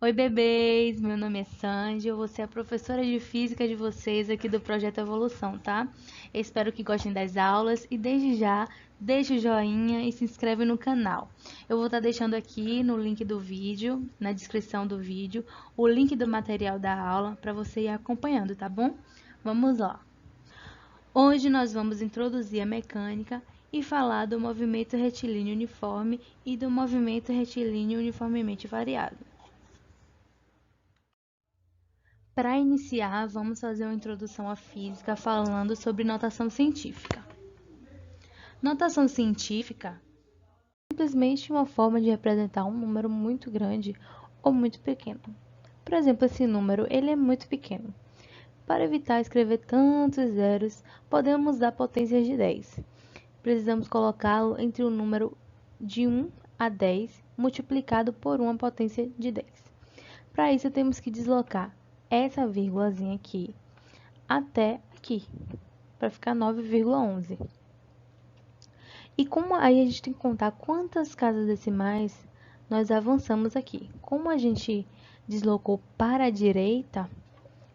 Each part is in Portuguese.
Oi, bebês! Meu nome é Sandy, eu vou ser a professora de física de vocês aqui do Projeto Evolução, tá? Eu espero que gostem das aulas e desde já deixe o joinha e se inscreve no canal. Eu vou estar deixando aqui no link do vídeo, na descrição do vídeo, o link do material da aula para você ir acompanhando, tá bom? Vamos lá! Hoje nós vamos introduzir a mecânica e falar do movimento retilíneo uniforme e do movimento retilíneo uniformemente variado. Para iniciar, vamos fazer uma introdução à física falando sobre notação científica. Notação científica é simplesmente uma forma de representar um número muito grande ou muito pequeno. Por exemplo, esse número ele é muito pequeno. Para evitar escrever tantos zeros, podemos usar potências de 10. Precisamos colocá-lo entre o número de 1 a 10 multiplicado por uma potência de 10. Para isso, temos que deslocar essa vírgulazinha aqui até aqui, para ficar 9,11. E como aí a gente tem que contar quantas casas decimais nós avançamos aqui. Como a gente deslocou para a direita,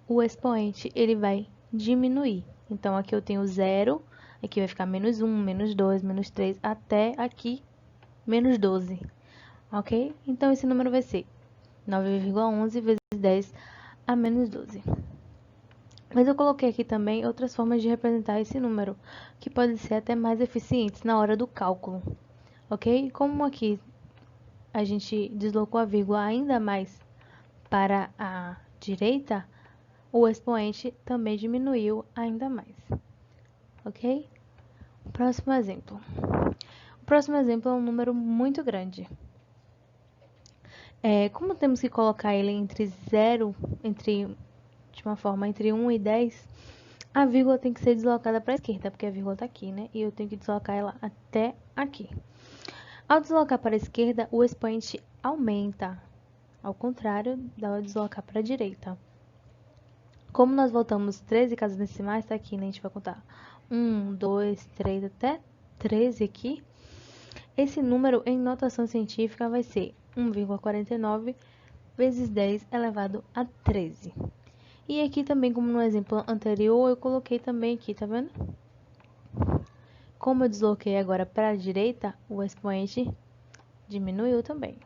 o expoente ele vai diminuir. Então, aqui eu tenho 0, aqui vai ficar menos 1, menos 2, menos 3, até aqui, menos 12. Ok? Então, esse número vai ser 9,11 vezes 10 a menos 12. Mas eu coloquei aqui também outras formas de representar esse número, que podem ser até mais eficientes na hora do cálculo, ok? Como aqui a gente deslocou a vírgula ainda mais para a direita, o expoente também diminuiu ainda mais, ok? Próximo exemplo. O próximo exemplo é um número muito grande. Como temos que colocar ele entre 0, de uma forma entre 1 e 10, a vírgula tem que ser deslocada para a esquerda, porque a vírgula está aqui, né? E eu tenho que deslocar ela até aqui. Ao deslocar para a esquerda, o expoente aumenta. Ao contrário, da deslocar para a direita. Como nós voltamos 13 casas decimais, está aqui, né? A gente vai contar 1, 2, 3, até 13 aqui. Esse número em notação científica vai ser 1,49 vezes 10 elevado a 13. E aqui também, como no exemplo anterior, eu coloquei também aqui, tá vendo? Como eu desloquei agora para a direita, o expoente diminuiu também.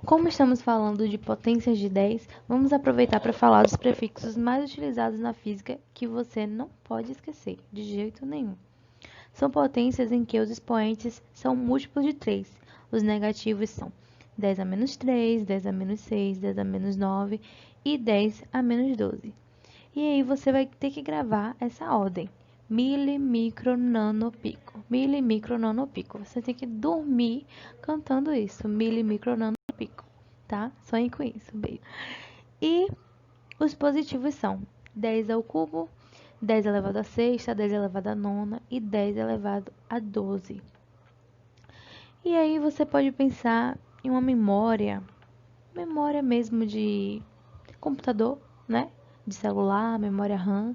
Como estamos falando de potências de 10, vamos aproveitar para falar dos prefixos mais utilizados na física que você não pode esquecer, de jeito nenhum. São potências em que os expoentes são múltiplos de 3. Os negativos são 10 a menos 3, 10 a menos 6, 10 a menos 9 e 10 a menos 12. E aí você vai ter que gravar essa ordem. Mili, micro, nano, pico. Mili, micro, nano, pico. Você tem que dormir cantando isso. Mili, micro, nano, pico. Tá? Sonhe com isso. Beijo. E os positivos são 10 ao cubo, 10 elevado a sexta, 10 elevado a nona e 10 elevado a 12. E aí você pode pensar em uma memória mesmo de computador, né? De celular, memória RAM.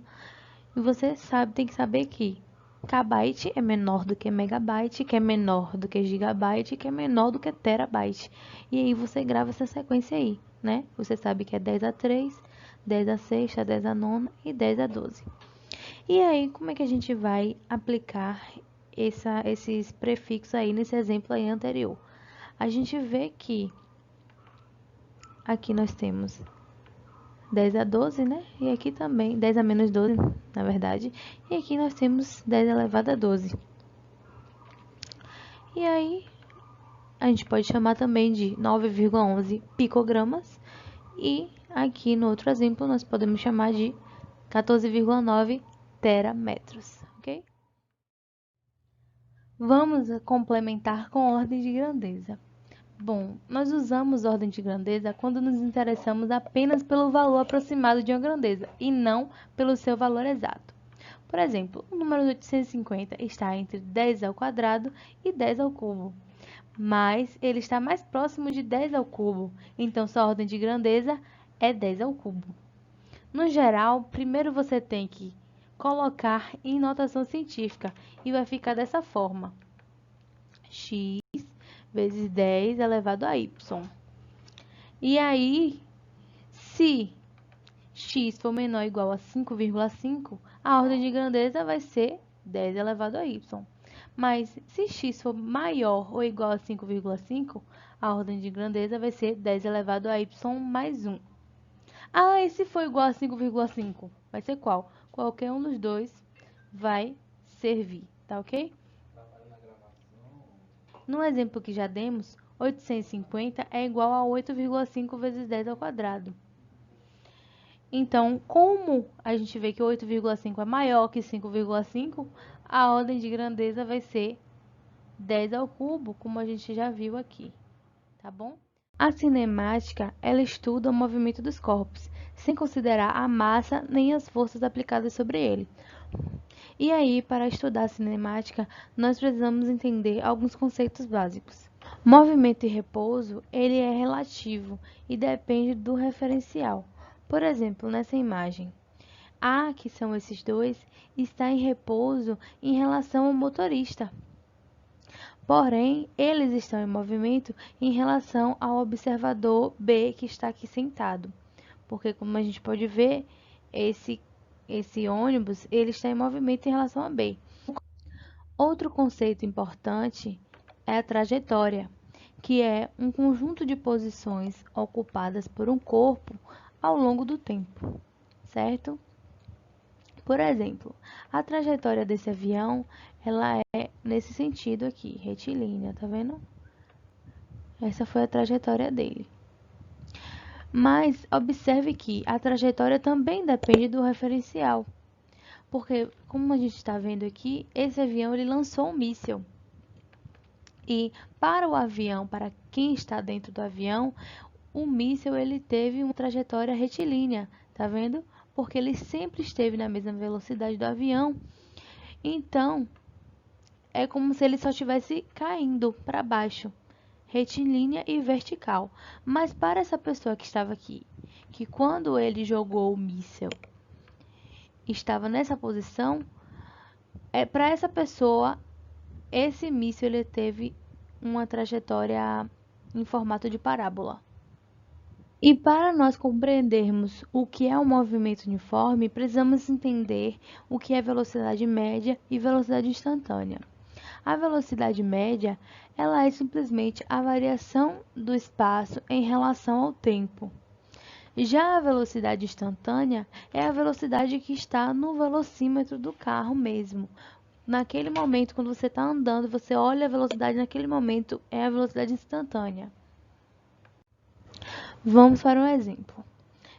E você tem que saber que kbyte é menor do que megabyte, que é menor do que gigabyte, que é menor do que terabyte. E aí você grava essa sequência aí, né? Você sabe que é 10 a 3, 10 a sexta, 10 a nona e 10 a 12. E aí, como é que a gente vai aplicar esses prefixos aí nesse exemplo aí anterior? A gente vê que aqui nós temos 10 a 12, né? E aqui também 10 a menos 12, na verdade. E aqui nós temos 10 elevado a 12. E aí, a gente pode chamar também de 9,11 picogramas. E aqui no outro exemplo, nós podemos chamar de 14,9 terametros, ok? Vamos complementar com ordem de grandeza. Bom, nós usamos ordem de grandeza quando nos interessamos apenas pelo valor aproximado de uma grandeza e não pelo seu valor exato. Por exemplo, o número 850 está entre 10 ao quadrado e 10 ao cubo, mas ele está mais próximo de 10 ao cubo, então sua ordem de grandeza é 10 ao cubo. No geral, primeiro você tem que colocar em notação científica e vai ficar dessa forma: x vezes 10 elevado a y. E aí, se x for menor ou igual a 5,5, a ordem de grandeza vai ser 10 elevado a y. Mas se x for maior ou igual a 5,5, a ordem de grandeza vai ser 10 elevado a y mais 1. Ah, e se for igual a 5,5? Vai ser qual? Qualquer um dos dois vai servir, tá ok? No exemplo que já demos, 850 é igual a 8,5 vezes 10 ao quadrado. Então, como a gente vê que 8,5 é maior que 5,5, a ordem de grandeza vai ser 10 ao cubo, como a gente já viu aqui, tá bom? A cinemática, ela estuda o movimento dos corpos, sem considerar a massa nem as forças aplicadas sobre ele. E aí, para estudar a cinemática, nós precisamos entender alguns conceitos básicos. Movimento e repouso, ele é relativo e depende do referencial. Por exemplo, nessa imagem, A, que são esses dois, está em repouso em relação ao motorista. Porém, eles estão em movimento em relação ao observador B, que está aqui sentado. Porque, como a gente pode ver, esse ônibus ele está em movimento em relação a B. Outro conceito importante é a trajetória, que é um conjunto de posições ocupadas por um corpo ao longo do tempo, certo? Por exemplo, a trajetória desse avião, ela é nesse sentido aqui, retilínea, tá vendo? Essa foi a trajetória dele. Mas observe que a trajetória também depende do referencial. Porque, como a gente está vendo aqui, esse avião ele lançou um míssil. E para o avião, para quem está dentro do avião, o míssil ele teve uma trajetória retilínea, tá vendo? Porque ele sempre esteve na mesma velocidade do avião. Então, é como se ele só estivesse caindo para baixo, retilínea e vertical. Mas para essa pessoa que estava aqui, que quando ele jogou o míssil estava nessa posição, para essa pessoa, esse míssil ele teve uma trajetória em formato de parábola. E para nós compreendermos o que é um movimento uniforme, precisamos entender o que é velocidade média e velocidade instantânea. A velocidade média, ela é simplesmente a variação do espaço em relação ao tempo. Já a velocidade instantânea é a velocidade que está no velocímetro do carro mesmo. Naquele momento, quando você está andando, você olha a velocidade naquele momento, é a velocidade instantânea. Vamos para um exemplo.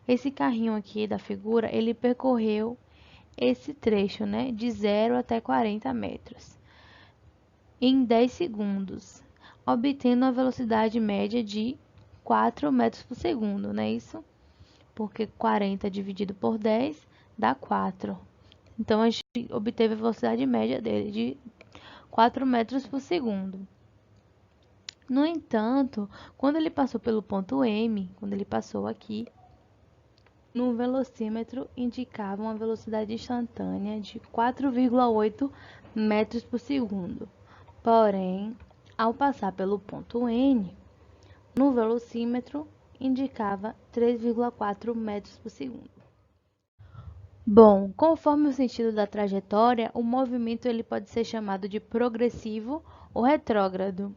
Esse carrinho aqui da figura, ele percorreu esse trecho, né, de 0 até 40 metros, em 10 segundos, obtendo a velocidade média de 4 metros por segundo, não é isso? Porque 40 dividido por 10 dá 4. Então, a gente obteve a velocidade média dele de 4 metros por segundo. No entanto, quando ele passou pelo ponto M, quando ele passou aqui, no velocímetro indicava uma velocidade instantânea de 4,8 metros por segundo. Porém, ao passar pelo ponto N, no velocímetro indicava 3,4 metros por segundo. Bom, conforme o sentido da trajetória, o movimento ele pode ser chamado de progressivo ou retrógrado.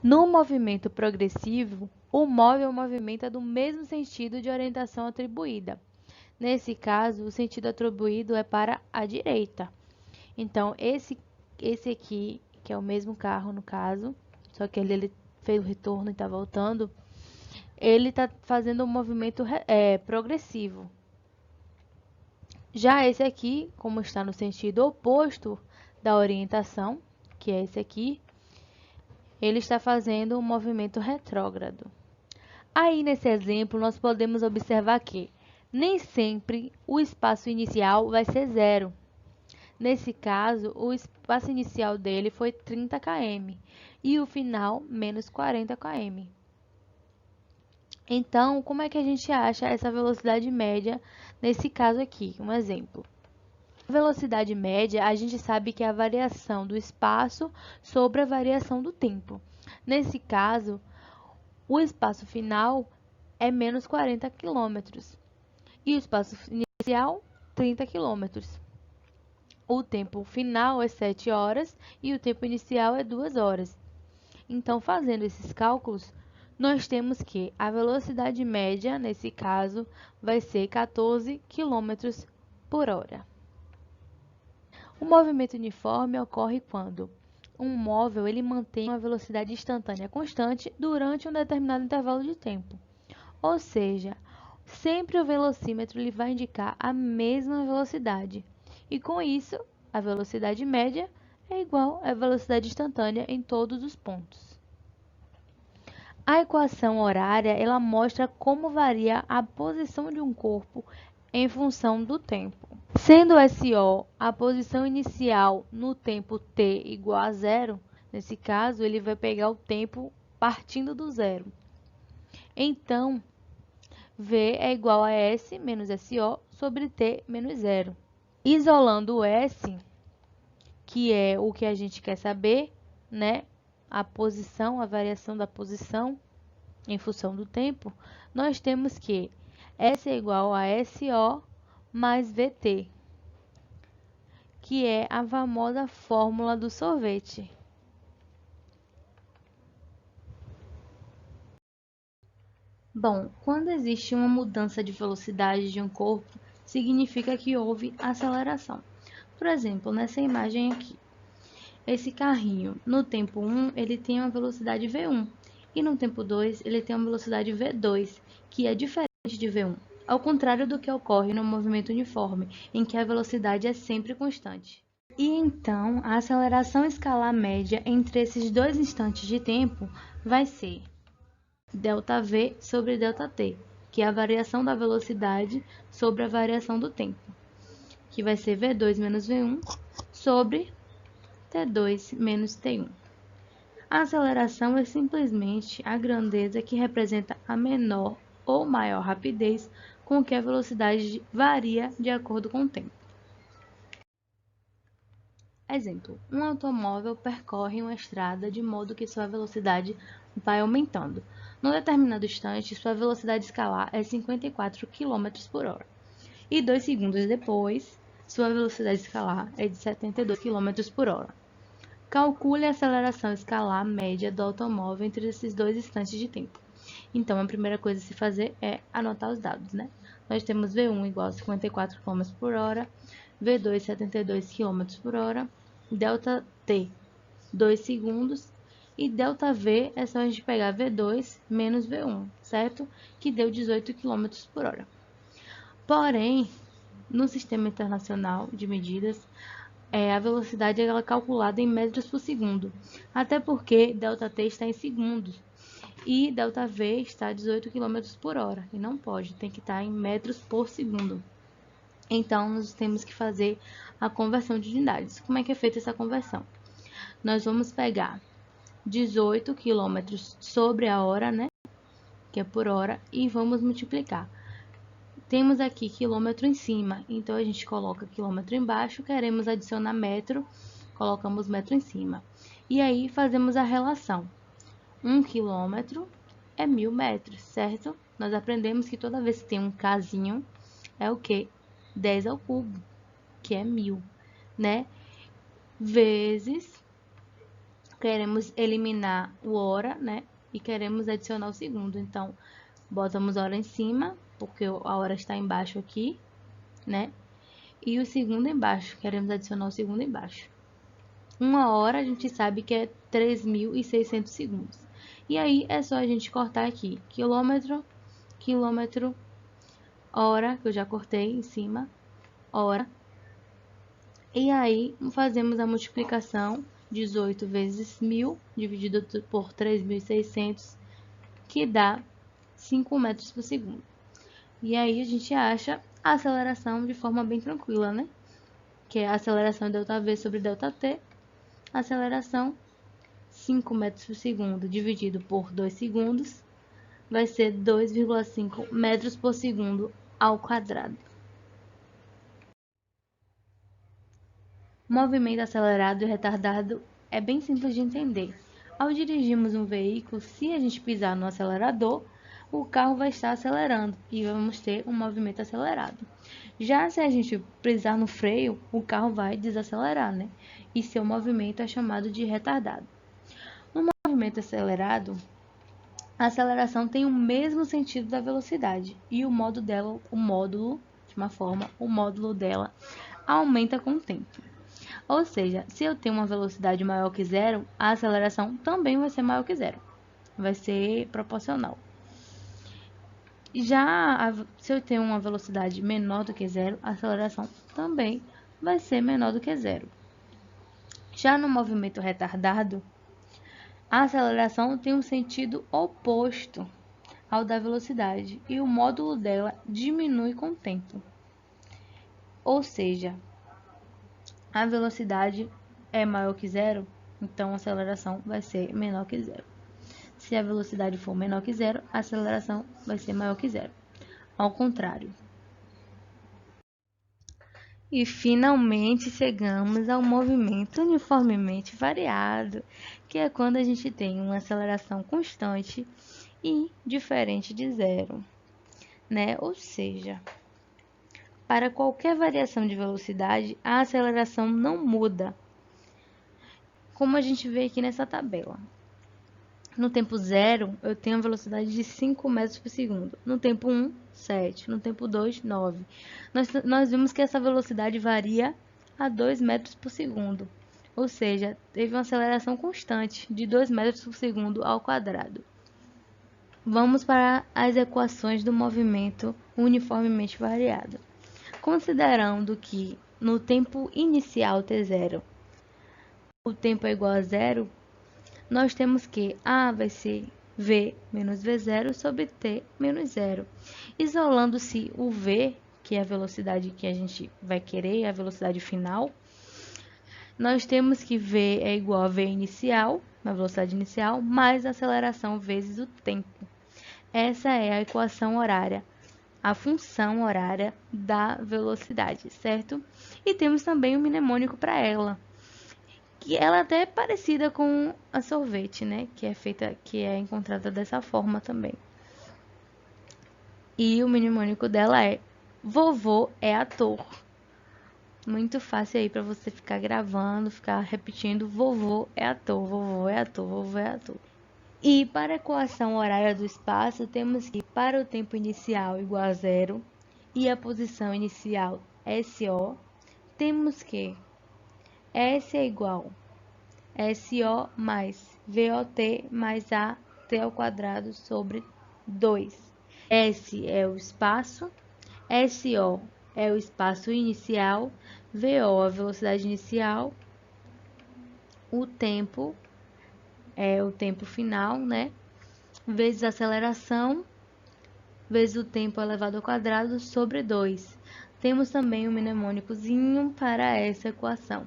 No movimento progressivo, o móvel movimenta do mesmo sentido de orientação atribuída. Nesse caso, o sentido atribuído é para a direita. Então, esse aqui, que é o mesmo carro no caso, só que ele fez o retorno e está voltando, ele está fazendo um movimento progressivo. Já esse aqui, como está no sentido oposto da orientação, que é esse aqui, ele está fazendo um movimento retrógrado. Aí, nesse exemplo, nós podemos observar que nem sempre o espaço inicial vai ser zero. Nesse caso, o espaço inicial dele foi 30 km e o final, menos 40 km. Então, como é que a gente acha essa velocidade média nesse caso aqui? Um exemplo. A velocidade média, a gente sabe que é a variação do espaço sobre a variação do tempo. Nesse caso, o espaço final é menos 40 quilômetros. E o espaço inicial, 30 quilômetros. O tempo final é 7 horas e o tempo inicial é 2 horas. Então, fazendo esses cálculos, nós temos que a velocidade média, nesse caso, vai ser 14 quilômetros por hora. O movimento uniforme ocorre quando um móvel ele mantém uma velocidade instantânea constante durante um determinado intervalo de tempo. Ou seja, sempre o velocímetro ele vai indicar a mesma velocidade. E com isso, a velocidade média é igual à velocidade instantânea em todos os pontos. A equação horária, ela mostra como varia a posição de um corpo em função do tempo. Sendo SO a posição inicial no tempo t igual a zero, nesse caso, ele vai pegar o tempo partindo do zero. Então, V é igual a S menos SO sobre T menos zero. Isolando o S, que é o que a gente quer saber, né? A posição, a variação da posição em função do tempo, nós temos que S é igual a SO mais VT, que é a famosa fórmula do sorvete. Bom, quando existe uma mudança de velocidade de um corpo, significa que houve aceleração. Por exemplo, nessa imagem aqui, esse carrinho, no tempo 1, ele tem uma velocidade V1, e no tempo 2, ele tem uma velocidade V2, que é diferente de V1, ao contrário do que ocorre no movimento uniforme, em que a velocidade é sempre constante. E então, a aceleração escalar média entre esses dois instantes de tempo vai ser ΔV sobre ΔT, que é a variação da velocidade sobre a variação do tempo, que vai ser V2 menos V1 sobre T2 menos T1. A aceleração é simplesmente a grandeza que representa a menor ou maior rapidez com que a velocidade varia de acordo com o tempo. Exemplo, um automóvel percorre uma estrada de modo que sua velocidade vai aumentando. Num determinado instante, sua velocidade escalar é 54 km por hora. E 2 segundos depois, sua velocidade escalar é de 72 km por hora. Calcule a aceleração escalar média do automóvel entre esses dois instantes de tempo. Então, a primeira coisa a se fazer é anotar os dados, né? Nós temos V1 igual a 54 km por hora, V2 72 km por hora, ΔT 2 segundos e ΔV é só a gente pegar V2 menos V1, certo? Que deu 18 km por hora. Porém, no Sistema Internacional de Medidas, a velocidade é calculada em metros por segundo, até porque ΔT está em segundos e ΔV está a 18 km por hora, e não pode, tem que estar em metros por segundo. Então, nós temos que fazer a conversão de unidades. Como é que é feita essa conversão? Nós vamos pegar 18 km sobre a hora, né? Que é por hora, e vamos multiplicar. Temos aqui quilômetro em cima, então a gente coloca quilômetro embaixo, queremos adicionar metro, colocamos metro em cima. E aí fazemos a relação. 1 quilômetro é 1000 metros, certo? Nós aprendemos que toda vez que tem um casinho, é o quê? 10 ao cubo, que é 1000, né? Vezes, queremos eliminar o hora, né? E queremos adicionar o segundo. Então, botamos hora em cima, porque a hora está embaixo aqui, né? E o segundo embaixo, queremos adicionar o segundo embaixo. Uma hora a gente sabe que é 3.600 segundos. E aí é só a gente cortar aqui, quilômetro, quilômetro, hora, que eu já cortei em cima, hora. E aí fazemos a multiplicação, 18 vezes 1000, dividido por 3.600, que dá 5 metros por segundo. E aí a gente acha a aceleração de forma bem tranquila, né? Que é a aceleração ΔV sobre ΔT, aceleração 5 metros por segundo dividido por 2 segundos, vai ser 2,5 metros por segundo ao quadrado. Movimento acelerado e retardado é bem simples de entender. Ao dirigirmos um veículo, se a gente pisar no acelerador, o carro vai estar acelerando e vamos ter um movimento acelerado. Já se a gente pisar no freio, o carro vai desacelerar, né? E seu movimento é chamado de retardado. No movimento acelerado, a aceleração tem o mesmo sentido da velocidade e o módulo dela aumenta com o tempo. Ou seja, se eu tenho uma velocidade maior que zero, a aceleração também vai ser maior que zero. Vai ser proporcional. Se eu tenho uma velocidade menor do que zero, a aceleração também vai ser menor do que zero. Já no movimento retardado, a aceleração tem um sentido oposto ao da velocidade e o módulo dela diminui com o tempo. Ou seja, a velocidade é maior que zero, então a aceleração vai ser menor que zero. Se a velocidade for menor que zero, a aceleração vai ser maior que zero. Ao contrário. E finalmente chegamos ao movimento uniformemente variado, que é quando a gente tem uma aceleração constante e diferente de zero, né? Ou seja, para qualquer variação de velocidade, a aceleração não muda, como a gente vê aqui nessa tabela. No tempo 0, eu tenho a velocidade de 5 metros por segundo. No tempo 1, 7. No tempo 2, 9. Nós vimos que essa velocidade varia a 2 metros por segundo. Ou seja, teve uma aceleração constante de 2 metros por segundo ao quadrado. Vamos para as equações do movimento uniformemente variado. Considerando que no tempo inicial t0, o tempo é igual a zero, nós temos que A vai ser V menos V0 sobre T menos zero. Isolando-se o V, que é a velocidade que a gente vai querer, a velocidade final, nós temos que V é igual a V inicial, a velocidade inicial, mais a aceleração vezes o tempo. Essa é a equação horária, a função horária da velocidade, certo? E temos também um mnemônico para ela, que ela até é parecida com a sorvete, né? Que é encontrada dessa forma também. E o mnemônico dela é: vovô é ator. Muito fácil aí para você ficar gravando, ficar repetindo: vovô é ator, vovô é ator, vovô é ator. E para a equação horária do espaço, temos que para o tempo inicial igual a zero e a posição inicial SO, temos que S é igual SO mais VOT mais AT ao quadrado sobre 2. S é o espaço, SO é o espaço inicial, VO a velocidade inicial, o tempo é o tempo final, né? Vezes a aceleração, vezes o tempo elevado ao quadrado sobre 2. Temos também um mnemônicozinho para essa equação,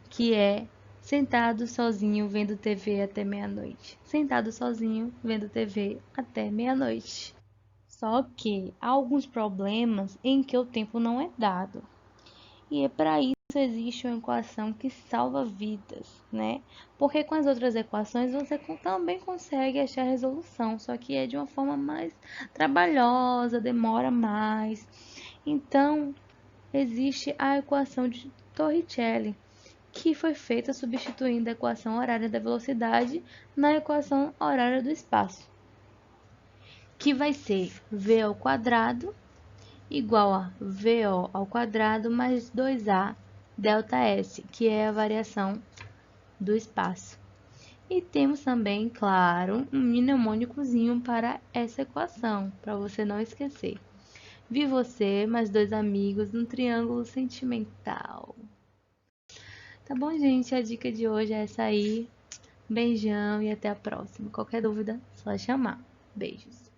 que é sentado sozinho vendo TV até meia-noite. Sentado sozinho vendo TV até meia-noite. Só que há alguns problemas em que o tempo não é dado. E é para isso existe uma equação que salva vidas, né? Porque com as outras equações você também consegue achar a resolução, só que é de uma forma mais trabalhosa, demora mais. Então, existe a equação de Torricelli, que foi feita substituindo a equação horária da velocidade na equação horária do espaço, que vai ser v ao quadrado igual a VO ao quadrado mais 2A delta S, que é a variação do espaço. E temos também, claro, um mnemônicozinho para essa equação, para você não esquecer. Vi você, mais dois amigos, num triângulo sentimental. Tá bom, gente? A dica de hoje é essa aí. Beijão e até a próxima. Qualquer dúvida, só chamar. Beijos.